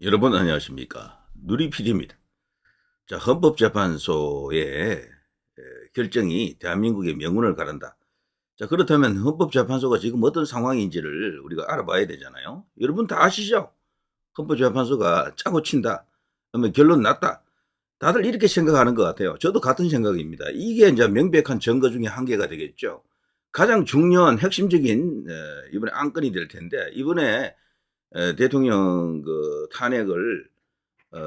여러분 안녕하십니까. 누리PD입니다. 자, 헌법재판소의 결정이 대한민국의 명운을 가른다. 자, 그렇다면 헌법재판소가 지금 어떤 상황인지를 우리가 알아봐야 되잖아요. 여러분 다 아시죠? 헌법재판소가 짜고 친다. 그러면 결론 났다. 다들 이렇게 생각하는 것 같아요. 저도 같은 생각입니다. 이게 이제 명백한 증거 중에 한 개가 되겠죠. 가장 중요한 핵심적인 이번에 안건이 될 텐데, 이번에 대통령 그 탄핵을 어,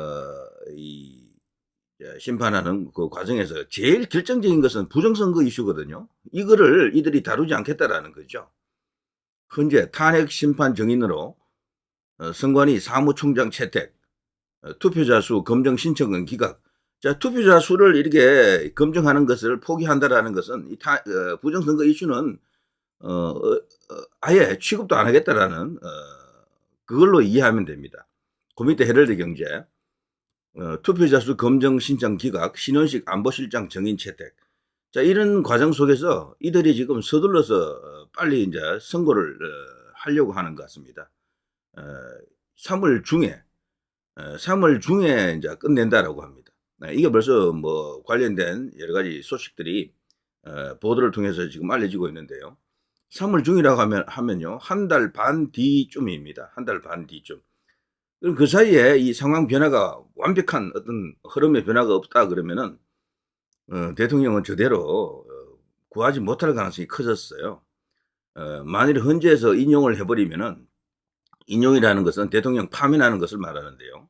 이 심판하는 그 과정에서 제일 결정적인 것은 부정선거 이슈거든요. 이거를 이들이 다루지 않겠다라는 거죠. 현재 탄핵 심판 정인으로 선관위 사무총장 채택, 투표자 수 검정 신청은 기각. 자, 투표자 수를 이렇게 검증하는 것을 포기한다라는 것은 이 부정선거 이슈는 아예 취급도 안 하겠다라는 그걸로 이해하면 됩니다. 그 밑에 헤럴드 경제, 투표자 수 검정 신청 기각, 신원식 안보실장 정인 채택. 자, 이런 과정 속에서 이들이 지금 서둘러서 빨리 이제 선거를 하려고 하는 것 같습니다. 3월 중에, 3월 중에 이제 끝낸다라고 합니다. 이게 벌써 뭐 관련된 여러 가지 소식들이 보도를 통해서 지금 알려지고 있는데요. 3월 중이라고 하면요. 한 달 반 뒤쯤입니다. 한 달 반 뒤쯤. 그럼 그 사이에 이 상황 변화가 완벽한 어떤 흐름의 변화가 없다 그러면은 대통령은 저대로 구하지 못할 가능성이 커졌어요. 만일 헌재에서 인용을 해버리면은 인용이라는 것은 대통령 파면하는 것을 말하는데요.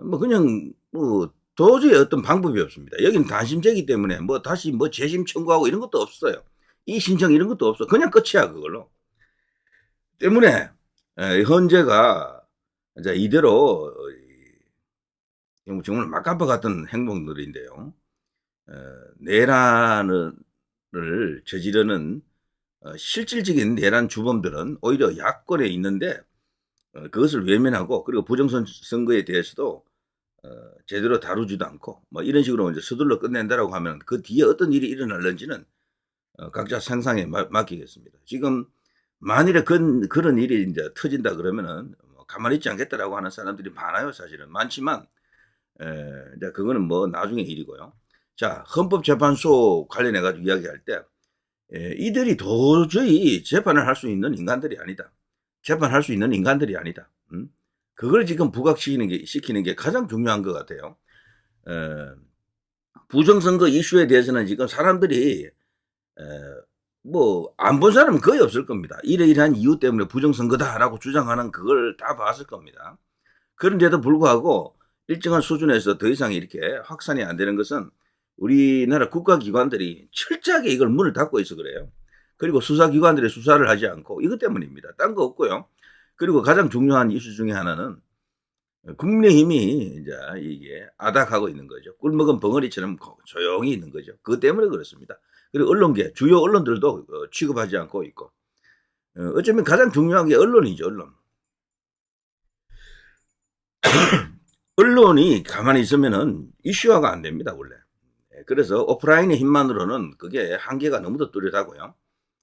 뭐 그냥 뭐 도저히 어떤 방법이 없습니다. 여기는 단심제이기 때문에 뭐 다시 뭐 재심 청구하고 이런 것도 없어요. 이 신청 이런 것도 없어. 그냥 끝이야 그걸로. 때문에 헌재가 이제 이대로 정말 막가빠 같은 행동들인데요. 내란을 저지르는 실질적인 내란 주범들은 오히려 야권에 있는데 그것을 외면하고 그리고 부정선거에 대해서도 제대로 다루지도 않고 뭐 이런 식으로 이제 서둘러 끝낸다라고 하면 그 뒤에 어떤 일이 일어날는지는 각자 상상에 맡기겠습니다. 지금 만일에 그런 일이 이제 터진다 그러면은 가만히 있지 않겠다라고 하는 사람들이 많아요, 사실은. 많지만, 이제 그거는 뭐 나중에 일이고요. 자, 헌법재판소 관련해가지고 이야기할 때, 이들이 도저히 재판을 할 수 있는 인간들이 아니다. 재판할 수 있는 인간들이 아니다. 그걸 지금 시키는 게 가장 중요한 것 같아요. 에, 부정선거 이슈에 대해서는 지금 사람들이 뭐 안 본 사람은 거의 없을 겁니다. 이러이러한 이유 때문에 부정선거다라고 주장하는 그걸 다 봤을 겁니다. 그런데도 불구하고 일정한 수준에서 더 이상 이렇게 확산이 안 되는 것은 우리나라 국가기관들이 철저하게 이걸 문을 닫고 있어 그래요. 그리고 수사기관들이 수사를 하지 않고 이것 때문입니다. 딴 거 없고요. 그리고 가장 중요한 이슈 중에 하나는 국민의힘이 이제 이게 아닥하고 있는 거죠. 꿀먹은 벙어리처럼 조용히 있는 거죠. 그것 때문에 그렇습니다. 그리고 언론계, 주요 언론들도 취급하지 않고 있고. 어쩌면 가장 중요한 게 언론이죠, 언론. 언론이 가만히 있으면은 이슈화가 안 됩니다, 원래. 그래서 오프라인의 힘만으로는 그게 한계가 너무도 뚜렷하고요.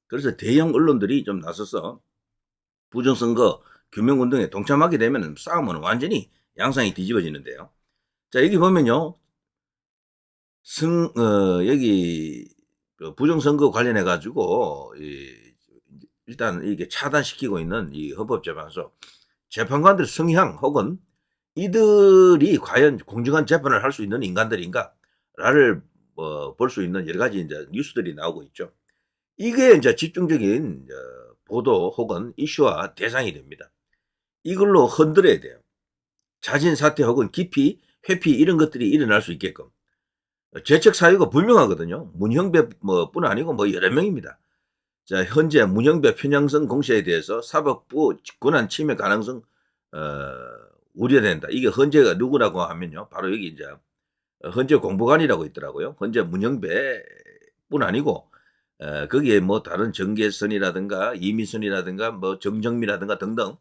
그래서 대형 언론들이 좀 나서서 부정선거 규명운동에 동참하게 되면 싸움은 완전히 양상이 뒤집어지는데요. 자, 여기 보면요. 여기 부정선거 관련해가지고, 일단 이게 차단시키고 있는 이 헌법재판소 재판관들 성향 혹은 이들이 과연 공정한 재판을 할 수 있는 인간들인가를 볼 수 있는 여러 가지 이제 뉴스들이 나오고 있죠. 이게 이제 집중적인 보도 혹은 이슈화 대상이 됩니다. 이걸로 흔들어야 돼요. 자진 사퇴 혹은 기피, 회피 이런 것들이 일어날 수 있게끔. 죄책 사유가 분명하거든요. 문형배 뿐 아니고 뭐 여러 명입니다. 자, 현재 문형배 편향성 공세에 대해서 사법부 권한 침해 가능성 우려된다. 이게 헌재가 누구라고 하면요. 바로 여기 이제 헌재 공보관이라고 있더라고요. 헌재 문형배뿐 아니고 거기에 뭐 다른 정계선이라든가 이미선이라든가 뭐 정정미라든가 등등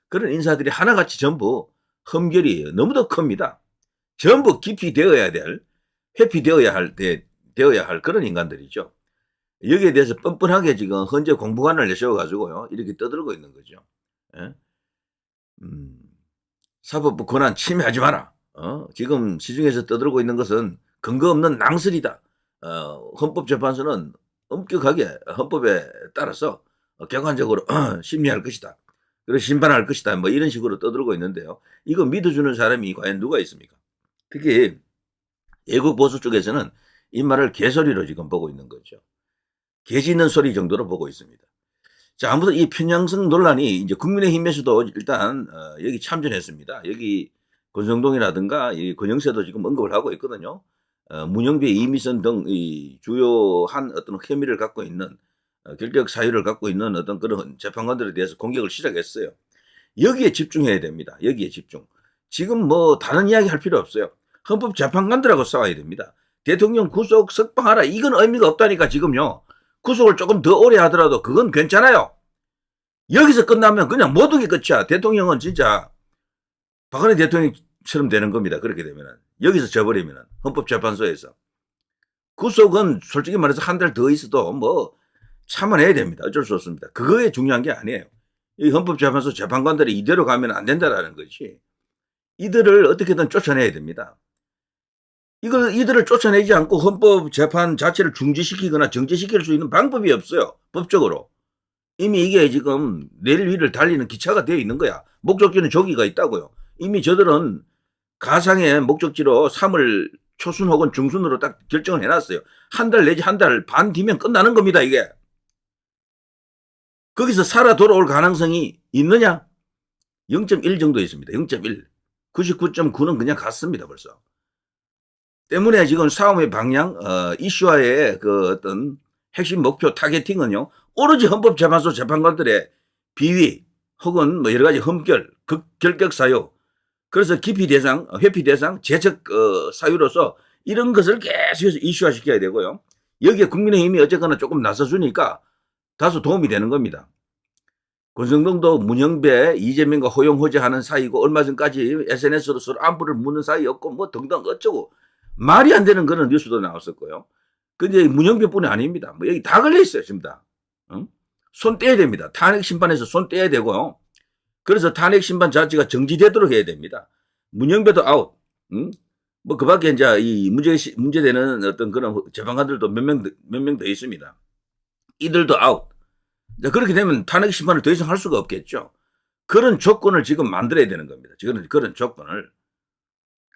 그런 인사들이 하나같이 전부 흠결이 너무도 큽니다. 전부 기피되어야 될, 되어야 할 그런 인간들이죠. 여기에 대해서 뻔뻔하게 지금 헌재 공보관을 내세워가지고요. 이렇게 떠들고 있는 거죠. 예? 음. 사법부 권한 침해하지 마라. 지금 시중에서 떠들고 있는 것은 근거 없는 낭설이다. 헌법재판소는 엄격하게 헌법에 따라서 객관적으로 심리할 것이다. 그리고 심판할 것이다. 뭐 이런 식으로 떠들고 있는데요. 이거 믿어주는 사람이 과연 누가 있습니까? 특히 애국 보수 쪽에서는 이 말을 개소리로 지금 보고 있는 거죠. 개 짖는 소리 정도로 보고 있습니다. 자, 아무튼 이 편향성 논란이 이제 국민의힘에서도 일단 여기 참전했습니다. 여기 권성동이라든가 이 권영세도 지금 언급을 하고 있거든요. 문영배, 이미선 등 이 주요한 어떤 혐의를 갖고 있는 결격 사유를 갖고 있는 어떤 그런 재판관들에 대해서 공격을 시작했어요. 여기에 집중해야 됩니다. 여기에 집중. 지금 뭐 다른 이야기 할 필요 없어요. 헌법재판관들하고 싸워야 됩니다. 대통령 구속 석방하라. 이건 의미가 없다니까 지금요. 구속을 조금 더 오래 하더라도 그건 괜찮아요. 여기서 끝나면 그냥 모든 게 끝이야. 대통령은 진짜 박근혜 대통령처럼 되는 겁니다. 그렇게 되면은. 여기서 져버리면은. 헌법재판소에서. 구속은 솔직히 말해서 한 달 더 있어도 뭐 참아내야 됩니다. 어쩔 수 없습니다. 그거에 중요한 게 아니에요. 이 헌법재판소 재판관들이 이대로 가면 안 된다라는 것이 이들을 어떻게든 쫓아내야 됩니다. 이들을 쫓아내지 않고 헌법재판 자체를 중지시키거나 정지시킬 수 있는 방법이 없어요. 법적으로. 이미 이게 지금 내일 위를 달리는 기차가 되어 있는 거야. 목적지는 저기가 있다고요. 이미 저들은 가상의 목적지로 3월 초순 혹은 중순으로 딱 결정을 해놨어요. 한 달 내지 한 달 반 뒤면 끝나는 겁니다, 이게. 거기서 살아 돌아올 가능성이 있느냐? 0.1 정도 있습니다. 0.1. 99.9는 그냥 갔습니다, 벌써. 때문에 지금 싸움의 방향, 이슈화의 그 어떤 핵심 목표 타겟팅은요, 오로지 헌법재판소 재판관들의 비위, 혹은 뭐 여러 가지 흠결, 결격 사유, 그래서 기피 대상, 회피 대상, 제적 사유로서 이런 것을 계속해서 이슈화시켜야 되고요. 여기에 국민의힘이 어쨌거나 조금 나서주니까 다소 도움이 되는 겁니다. 권성동도 문영배, 이재명과 호용호재하는 사이고 얼마 전까지 SNS로 서로 안부를 묻는 사이였고 뭐 등등 어쩌고 말이 안 되는 그런 뉴스도 나왔었고요. 근데 문영배뿐이 아닙니다. 뭐 여기 다 걸려 있어요, 지금 다. 손 떼야 됩니다. 탄핵 심판에서 손 떼야 되고요. 그래서 탄핵 심판 자체가 정지되도록 해야 됩니다. 문영배도 아웃. 뭐 그 밖에 이제 이 문제되는 어떤 그런 재판관들도 몇 명 더 있습니다. 이들도 아웃. 그렇게 되면 탄핵 심판을 더 이상 할 수가 없겠죠. 그런 조건을 지금 만들어야 되는 겁니다. 지금 그런 조건을.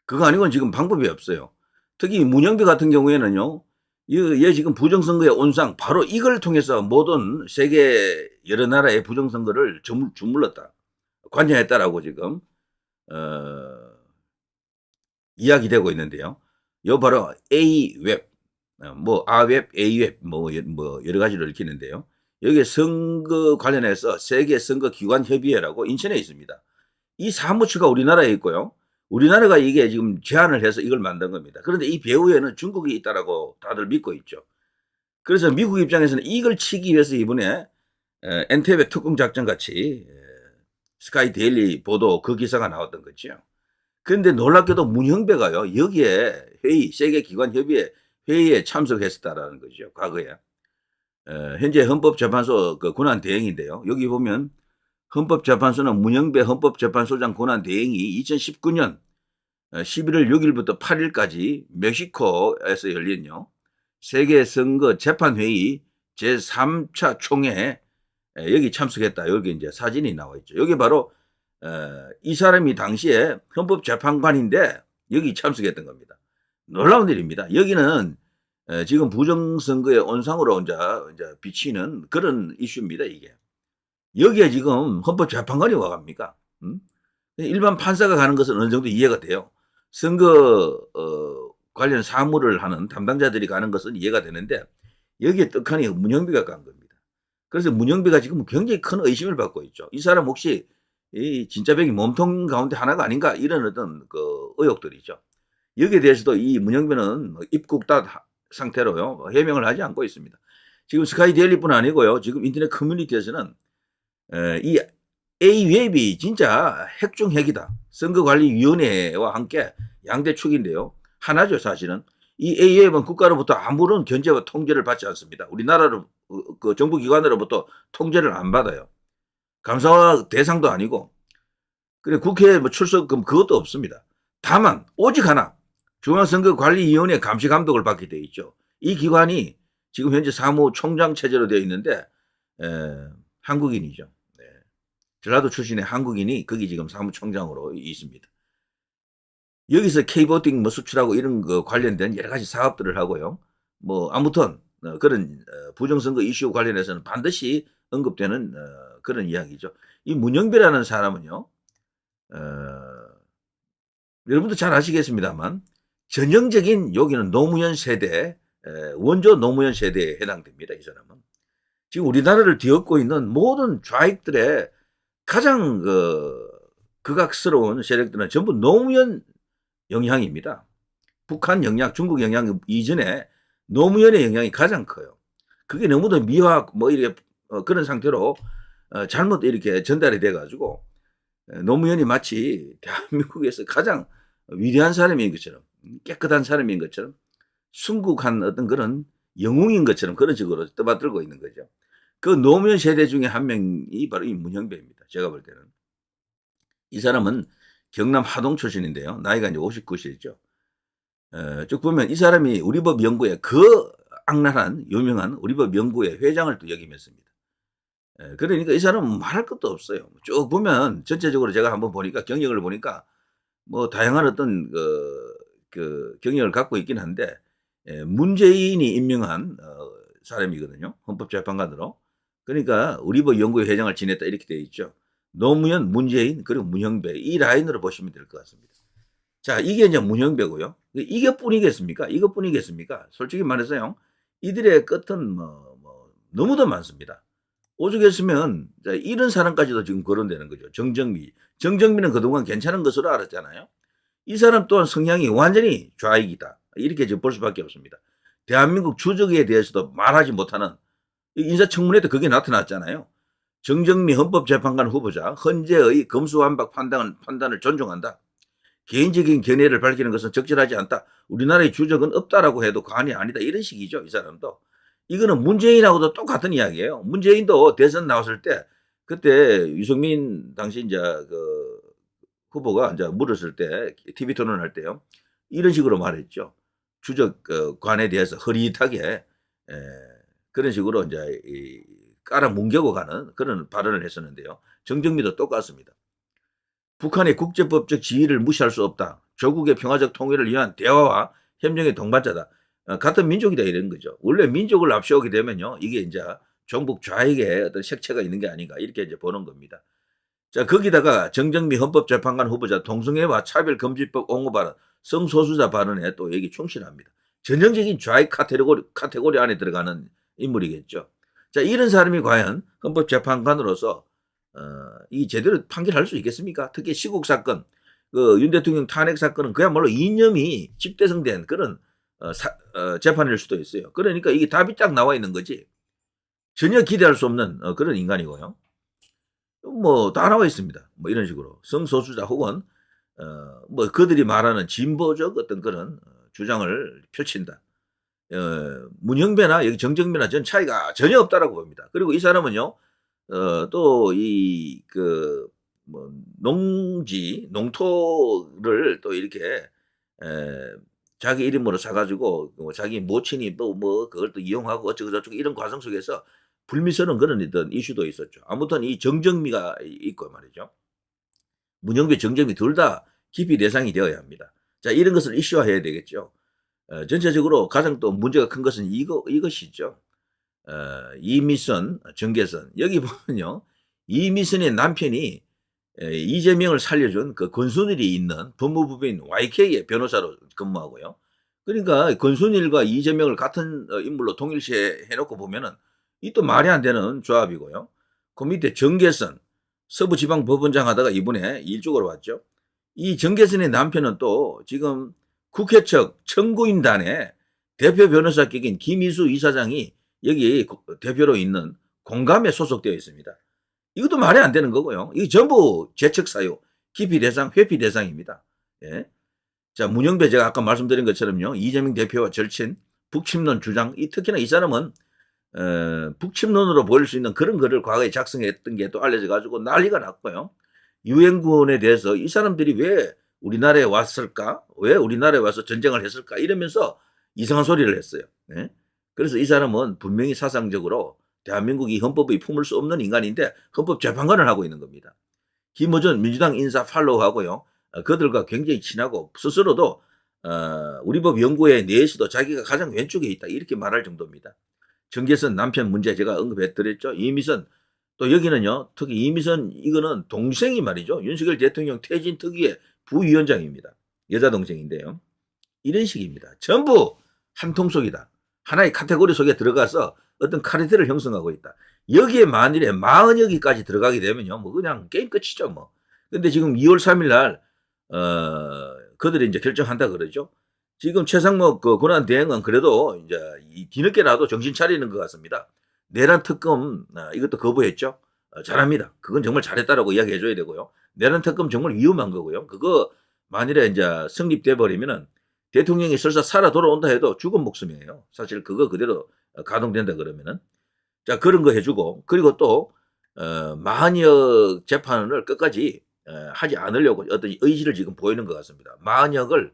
그거 아니고는 지금 방법이 없어요. 특히 문영배 같은 경우에는요, 얘 지금 부정선거의 온상, 바로 이걸 통해서 모든 세계 여러 나라의 부정선거를 주물렀다. 관여했다라고 지금, 이야기되고 있는데요. 요 바로 A웹, 뭐 A웹, A웹, 뭐 여러 가지로 읽히는데요. 여기에 선거 관련해서 세계 선거 기관 협의회라고 인천에 있습니다. 이 사무처가 우리나라에 있고요. 우리나라가 이게 지금 제안을 해서 이걸 만든 겁니다. 그런데 이 배후에는 중국이 있다라고 다들 믿고 있죠. 그래서 미국 입장에서는 이걸 치기 위해서 이번에 엔테베 특공 작전 같이 스카이 데일리 보도 그 기사가 나왔던 거죠. 그런데 놀랍게도 문형배가요, 여기에 회의, 세계 기관 협의회 회의에 참석했었다라는 거죠. 과거에. 현재 헌법재판소 그 권한 대행인데요. 여기 보면 헌법재판소는 문영배 헌법재판소장 권한 대행이 2019년 11월 6일부터 8일까지 멕시코에서 열린요. 세계선거 재판회의 제3차 총회 여기 참석했다. 여기 이제 사진이 나와 있죠. 여기 바로 이 사람이 당시에 헌법재판관인데 여기 참석했던 겁니다. 놀라운 일입니다. 여기는 지금 부정선거의 온상으로 이제 비치는 그런 이슈입니다, 이게. 여기에 지금 헌법재판관이 와갑니까? 일반 판사가 가는 것은 어느 정도 이해가 돼요. 선거 관련 사무를 하는 담당자들이 가는 것은 이해가 되는데 여기에 떡하니 문영배가 간 겁니다. 그래서 문영배가 지금 굉장히 큰 의심을 받고 있죠. 이 사람 혹시 이 진짜배기 몸통 가운데 하나가 아닌가 이런 어떤 그 의혹들이죠. 여기에 대해서도 이 문영배는 입국다 상태로요 해명을 하지 않고 있습니다. 지금 스카이데일리뿐 아니고요. 지금 인터넷 커뮤니티에서는 이 A웹이 진짜 핵 중 핵이다. 선거관리위원회와 함께 양대 축인데요. 하나죠, 사실은. 이 A웹은 국가로부터 아무런 견제와 통제를 받지 않습니다. 우리나라로 그 정부기관으로부터 통제를 안 받아요. 감사 대상도 아니고. 그래 국회 뭐 출석금 그것도 없습니다. 다만 오직 하나 중앙선거관리위원회 감시 감독을 받게 돼 있죠. 이 기관이 지금 현재 사무총장 체제로 되어 있는데 한국인이죠. 네. 전라도 출신의 한국인이 거기 지금 사무총장으로 있습니다. 여기서 K보팅 뭐 수출하고 이런 거 관련된 여러 가지 사업들을 하고요. 뭐 아무튼 그런 부정선거 이슈 관련해서는 반드시 언급되는 그런 이야기죠. 이 문영배라는 사람은요. 여러분도 잘 아시겠습니다만 전형적인 여기는 노무현 세대 원조 노무현 세대에 해당됩니다. 이 사람은. 지금 우리나라를 뒤엎고 있는 모든 좌익들의 가장 극악스러운 세력들은 전부 노무현 영향입니다. 북한 영향, 중국 영향 이전에 노무현의 영향이 가장 커요. 그게 너무도 미화 뭐 이렇게 그런 상태로 잘못 이렇게 전달이 돼가지고 노무현이 마치 대한민국에서 가장 위대한 사람인 것처럼 깨끗한 사람인 것처럼 순국한 어떤 그런 영웅인 것처럼 그런 식으로 떠받들고 있는 거죠. 그 노무현 세대 중에 한 명이 바로 이 문형배입니다. 제가 볼 때는. 이 사람은 경남 하동 출신인데요. 나이가 이제 59세죠. 쭉 보면 이 사람이 우리법 연구회 그 악랄한 유명한 우리법 연구회 회장을 또 역임했습니다. 그러니까 이 사람은 말할 것도 없어요. 쭉 보면 전체적으로 제가 한번 보니까 경력을 보니까 뭐 다양한 어떤 그 경력을 갖고 있긴 한데 문재인이 임명한 사람이거든요. 헌법재판관으로. 그러니까 우리법 연구회 회장을 지냈다 이렇게 되어 있죠. 노무현, 문재인 그리고 문형배 이 라인으로 보시면 될 것 같습니다. 자, 이게 이제 문형배고요. 이것뿐이겠습니까? 이것뿐이겠습니까? 솔직히 말해서요. 이들의 끝은 뭐 너무도 많습니다. 오죽했으면 이런 사람까지도 지금 거론되는 거죠. 정정미. 정정미는 그동안 괜찮은 것으로 알았잖아요. 이 사람 또한 성향이 완전히 좌익이다. 이렇게 지금 볼 수밖에 없습니다. 대한민국 주적에 대해서도 말하지 못하는 인사청문회도 그게 나타났잖아요. 정정미 헌법재판관 후보자 헌재의 검수완박 판단을 존중한다. 개인적인 견해를 밝히는 것은 적절하지 않다. 우리나라의 주적은 없다라고 해도 과언이 아니다. 이런 식이죠. 이 사람도. 이거는 문재인하고도 똑같은 이야기예요. 문재인도 대선 나왔을 때 그때 유승민 당시 이제 그 후보가 이제 물었을 때 TV 토론할 때요. 이런 식으로 말했죠. 주적관에 대해서 흐릿하게 그런 식으로 이제 깔아 뭉개고 가는 그런 발언을 했었는데요. 정정미도 똑같습니다. 북한의 국제법적 지위를 무시할 수 없다. 조국의 평화적 통일을 위한 대화와 협력의 동반자다. 같은 민족이다 이런 거죠. 원래 민족을 앞세우게 되면요. 이게 이제 종북 좌익의 어떤 색채가 있는 게 아닌가 이렇게 이제 보는 겁니다. 자, 거기다가 정정미 헌법재판관 후보자 동성애와 차별금지법 옹호 발언, 성소수자 발언에 또 여기 충실합니다. 전형적인 좌익 카테고리 안에 들어가는 인물이겠죠. 자, 이런 사람이 과연 헌법재판관으로서 이 제대로 판결할 수 있겠습니까? 특히 시국 사건, 그 윤 대통령 탄핵 사건은 그야말로 이념이 집대성된 그런 재판일 수도 있어요. 그러니까 이게 답이 딱 나와 있는 거지. 전혀 기대할 수 없는 그런 인간이고요. 뭐 다 나와 있습니다. 뭐 이런 식으로 성소수자 혹은 뭐 그들이 말하는 진보적 어떤 그런 주장을 펼친다. 문형배나 여기 정정배나 전 차이가 전혀 없다라고 봅니다. 그리고 이 사람은요. 또 이 그 뭐 농토를 또 이렇게 자기 이름으로 사 가지고 뭐 자기 모친이 뭐 그걸 또 이용하고 어쩌고 저쩌고 이런 과정 속에서 불미스러운 그런 어떤 이슈도 있었죠. 아무튼 이 정정미가 있고 말이죠. 문영배, 정정미 둘 다 기피 대상이 되어야 합니다. 자, 이런 것을 이슈화해야 되겠죠. 전체적으로 가장 또 문제가 큰 것은 이것이죠. 이미선, 정계선. 여기 보면요. 이미선의 남편이 이재명을 살려준 그 권순일이 있는 법무부인 YK의 변호사로 근무하고요. 그러니까 권순일과 이재명을 같은 인물로 동일시해 놓고 보면은 이 또 말이 안 되는 조합이고요. 그 밑에 정계선, 서부지방법원장 하다가 이번에 일쪽으로 왔죠. 이 정계선의 남편은 또 지금 국회 측 청구인단의 대표 변호사 격인 김희수 이사장이 여기 대표로 있는 공감에 소속되어 있습니다. 이것도 말이 안 되는 거고요. 이게 전부 재척 사유, 기피 대상, 회피 대상입니다. 예. 자, 문영배 제가 아까 말씀드린 것처럼요. 이재명 대표와 절친, 북침론 주장, 특히나 이 사람은 북침론으로 보일 수 있는 그런 글을 과거에 작성했던 게 또 알려져 가지고 난리가 났고요. 유엔군에 대해서 이 사람들이 왜 우리나라에 왔을까? 왜 우리나라에 와서 전쟁을 했을까? 이러면서 이상한 소리를 했어요. 네? 그래서 이 사람은 분명히 사상적으로 대한민국이 헌법의 품을 수 없는 인간인데 헌법 재판관을 하고 있는 겁니다. 김어준 민주당 인사 팔로우하고요. 그들과 굉장히 친하고 스스로도 우리 법 연구회 내에서도 자기가 가장 왼쪽에 있다 이렇게 말할 정도입니다. 정계선 남편 문제 제가 언급해드렸죠. 이미선 또 여기는요. 특히 이미선 이거는 동생이 말이죠. 윤석열 대통령 퇴진 특위의 부위원장입니다. 여자 동생인데요. 이런 식입니다. 전부 한 통 속이다. 하나의 카테고리 속에 들어가서 어떤 카르텔을 형성하고 있다. 여기에 만일에 40여기까지 들어가게 되면요. 뭐 그냥 게임 끝이죠. 뭐. 근데 지금 2월 3일 날 그들이 이제 결정한다 그러죠. 지금 최상목 그 권한 대행은 그래도 이제 뒤늦게라도 정신 차리는 것 같습니다. 내란 특검 이것도 거부했죠. 잘합니다. 그건 정말 잘했다라고 이야기해 줘야 되고요. 내란 특검 정말 위험한 거고요. 그거 만일에 이제 성립돼 버리면은 대통령이 설사 살아 돌아온다 해도 죽은 목숨이에요. 사실 그거 그대로 가동된다 그러면은 자 그런 거 해주고 그리고 또 마한혁 재판을 끝까지 하지 않으려고 어떤 의지를 지금 보이는 것 같습니다. 마한혁을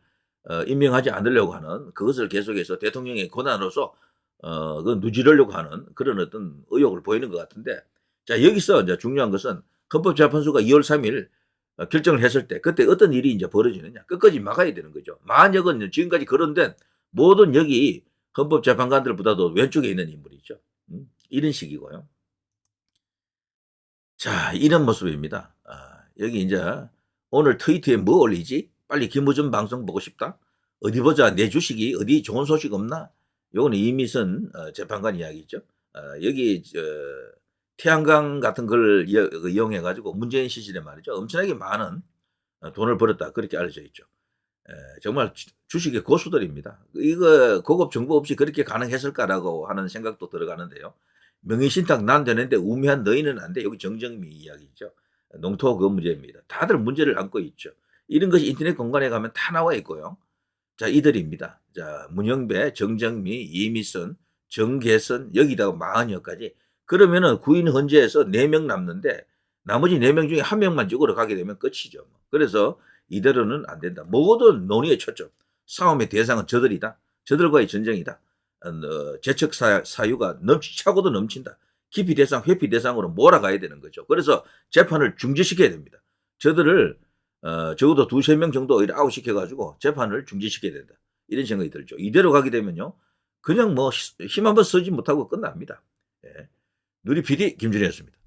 임명하지 않으려고 하는 그것을 계속해서 대통령의 권한으로서 그 누지르려고 하는 그런 어떤 의욕을 보이는 것 같은데 자 여기서 이제 중요한 것은 헌법재판소가 2월 3일 결정을 했을 때 그때 어떤 일이 이제 벌어지느냐 끝까지 막아야 되는 거죠. 마한혁은 지금까지 거론된 모든 여기 헌법재판관들보다도 왼쪽에 있는 인물이죠. 이런 식이고요. 자 이런 모습입니다. 여기 이제 오늘 트위터에 뭐 올리지? 빨리 김어준 방송 보고 싶다. 어디 보자 내 주식이 어디 좋은 소식 없나? 요거는 이미선 재판관 이야기죠. 여기 태양광 같은 걸 이용해 가지고 문재인 시절에 말이죠. 엄청나게 많은 돈을 벌었다 그렇게 알려져 있죠. 정말 주식의 고수들입니다. 이거 고급 정보 없이 그렇게 가능했을까라고 하는 생각도 들어가는데요. 명의신탁 난 되는데 우매한 너희는 안 돼. 여기 정정미 이야기죠. 농토 그 문제입니다. 다들 문제를 안고 있죠. 이런 것이 인터넷 공간에 가면 다 나와 있고요. 자, 이들입니다. 자, 문영배, 정정미, 이미선, 정계선, 여기다가 마흔여까지. 그러면은 구인 헌재에서 4명 남는데 나머지 4명 중에 1명만 죽으러 가게 되면 끝이죠. 그래서 이대로는 안 된다. 모든 논의의 초점, 싸움의 대상은 저들이다. 저들과의 전쟁이다. 재척 사유가 차고도 넘친다. 기피 대상, 회피 대상으로 몰아가야 되는 거죠. 그래서 재판을 중지시켜야 됩니다. 저들을 적어도 2~3명 정도 아웃시켜가지고 재판을 중지시켜야 된다. 이런 생각이 들죠. 이대로 가게 되면요. 그냥 뭐 힘 한번 쓰지 못하고 끝납니다. 예. 누리 PD 김준희였습니다.